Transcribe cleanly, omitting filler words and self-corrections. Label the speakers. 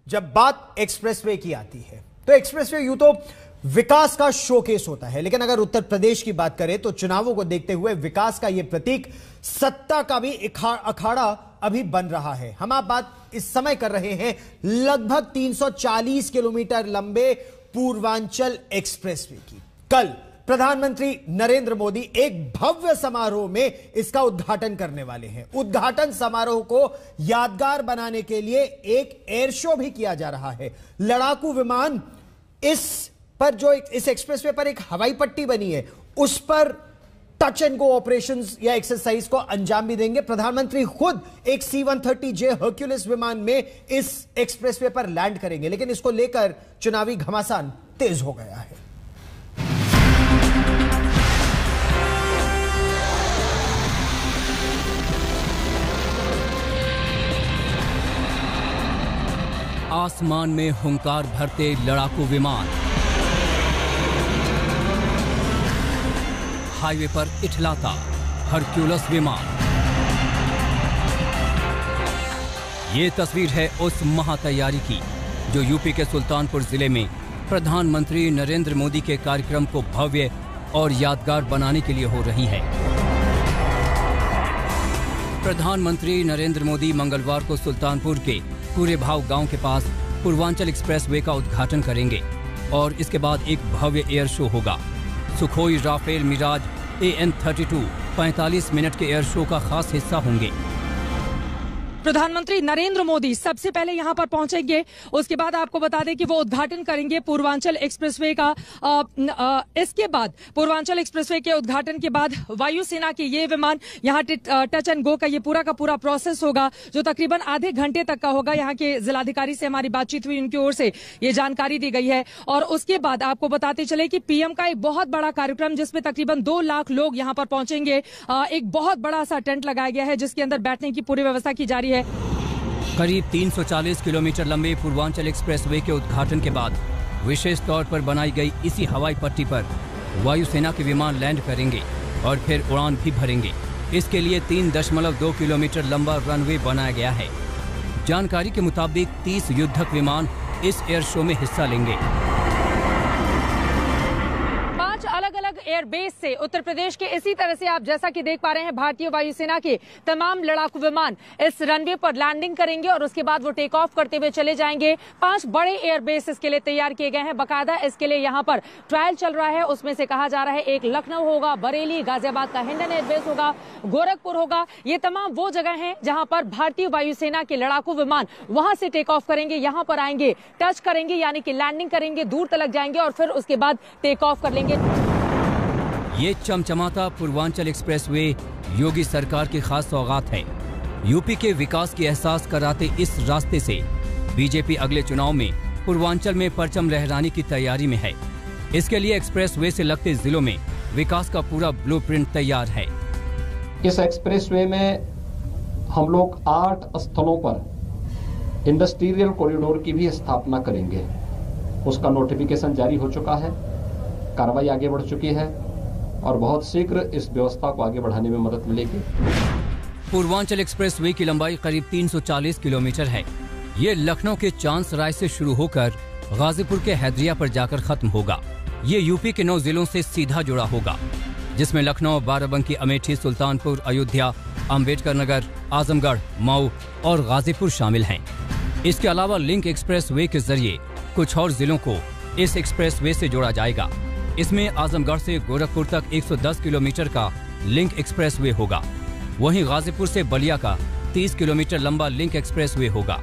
Speaker 1: जब बात एक्सप्रेसवे की आती है तो एक्सप्रेसवे यूं तो विकास का शोकेस होता है, लेकिन अगर उत्तर प्रदेश की बात करें तो चुनावों को देखते हुए विकास का यह प्रतीक सत्ता का भी अखाड़ा अभी बन रहा है। हम आप बात इस समय कर रहे हैं लगभग 340 किलोमीटर लंबे पूर्वांचल एक्सप्रेसवे की। कल प्रधानमंत्री नरेंद्र मोदी एक भव्य समारोह में इसका उद्घाटन करने वाले हैं। उद्घाटन समारोह को यादगार बनाने के लिए एक एयर शो भी किया जा रहा है। लड़ाकू विमान इस एक्सप्रेसवे पर एक हवाई पट्टी बनी है, उस पर टच एंड गो ऑपरेशंस या एक्सरसाइज को अंजाम भी देंगे। प्रधानमंत्री खुद एक C-130J हर्क्यूलिस विमान में इस एक्सप्रेसवे पर लैंड करेंगे, लेकिन इसको लेकर चुनावी घमासान तेज हो गया है।
Speaker 2: आसमान में हुंकार भरते लड़ाकू विमान, हाईवे पर इठलाता हरक्यूलिस विमान। ये तस्वीर है उस महातैयारी की जो यूपी के सुल्तानपुर जिले में प्रधानमंत्री नरेंद्र मोदी के कार्यक्रम को भव्य और यादगार बनाने के लिए हो रही है। प्रधानमंत्री नरेंद्र मोदी मंगलवार को सुल्तानपुर के पूरे भाव गांव के पास पूर्वांचल एक्सप्रेसवे का उद्घाटन करेंगे और इसके बाद एक भव्य एयर शो होगा। Sukhoi, Rafale, Mirage, AN-32 45 minute के एयर शो का खास हिस्सा होंगे।
Speaker 3: प्रधानमंत्री नरेंद्र मोदी सबसे पहले यहां पर पहुंचेंगे, उसके बाद आपको बता दें कि वो उद्घाटन करेंगे पूर्वांचल एक्सप्रेसवे का। इसके बाद पूर्वांचल एक्सप्रेसवे के उद्घाटन के बाद वायुसेना के ये विमान यहां टच एंड गो का ये पूरा का पूरा प्रोसेस होगा, जो तकरीबन आधे घंटे तक का होगा। यहां के जिलाधिकारी से हमारी बातचीत हुई, उनकी ओर से ये जानकारी दी गई है। और उसके बाद आपको बताते चले कि पीएम का एक बहुत बड़ा कार्यक्रम, जिसमें तकरीबन 2 लाख लोग यहां पर पहुंचेंगे। एक बहुत बड़ा सा टेंट लगाया गया है, जिसके अंदर बैठने की पूरी व्यवस्था की जा रही है।
Speaker 2: करीब 340 किलोमीटर लंबे पूर्वांचल एक्सप्रेसवे के उद्घाटन के बाद विशेष तौर पर बनाई गई इसी हवाई पट्टी पर वायुसेना के विमान लैंड करेंगे और फिर उड़ान भी भरेंगे। इसके लिए 3.2 किलोमीटर लंबा रनवे बनाया गया है। जानकारी के मुताबिक 30 युद्धक विमान इस एयर शो में हिस्सा लेंगे।
Speaker 3: अलग एयरबेस से उत्तर प्रदेश के इसी तरह से आप जैसा कि देख पा रहे हैं, भारतीय वायुसेना के तमाम लड़ाकू विमान इस रनवे पर लैंडिंग करेंगे और उसके बाद वो टेक ऑफ करते हुए चले जाएंगे। 5 बड़े एयरबेस इसके लिए तैयार किए गए हैं। बाकायदा इसके लिए यहाँ पर ट्रायल चल रहा है। उसमें से कहा जा रहा है एक लखनऊ होगा, बरेली, गाजियाबाद का हिंडन एयरबेस होगा, गोरखपुर होगा। ये तमाम वो जगह है जहां पर भारतीय वायुसेना के लड़ाकू विमान वहां से टेक ऑफ करेंगे, यहाँ पर आएंगे, टच करेंगे यानी कि लैंडिंग करेंगे, दूर तक जाएंगे और फिर उसके बाद टेक ऑफ कर लेंगे।
Speaker 2: ये चमचमाता पूर्वांचल एक्सप्रेसवे योगी सरकार की खास सौगात है। यूपी के विकास की एहसास कराते इस रास्ते से बीजेपी अगले चुनाव में पूर्वांचल में परचम लहराने की तैयारी में है। इसके लिए एक्सप्रेसवे से लगते जिलों में विकास का पूरा ब्लूप्रिंट तैयार है।
Speaker 4: इस एक्सप्रेसवे में हम लोग 8 स्थलों पर इंडस्ट्रियल कॉरिडोर की भी स्थापना करेंगे। उसका नोटिफिकेशन जारी हो चुका है, कार्रवाई आगे बढ़ चुकी है और बहुत शीघ्र इस व्यवस्था को आगे बढ़ाने में मदद मिलेगी।
Speaker 2: पूर्वांचल एक्सप्रेसवे की लंबाई करीब 340 किलोमीटर है। ये लखनऊ के चांसराय से शुरू होकर गाजीपुर के हैदरिया पर जाकर खत्म होगा। ये यूपी के 9 जिलों से सीधा जुड़ा होगा, जिसमें लखनऊ, बाराबंकी, अमेठी, सुल्तानपुर, अयोध्या, अम्बेडकर नगर, आजमगढ़, मऊ और गाजीपुर शामिल हैं। इसके अलावा लिंक एक्सप्रेसवे के जरिए कुछ और जिलों को इस एक्सप्रेसवे से जोड़ा जाएगा। इसमें आजमगढ़ से गोरखपुर तक 110 किलोमीटर का लिंक एक्सप्रेसवे होगा। वहीं गाजीपुर से बलिया का 30 किलोमीटर लंबा लिंक एक्सप्रेसवे होगा।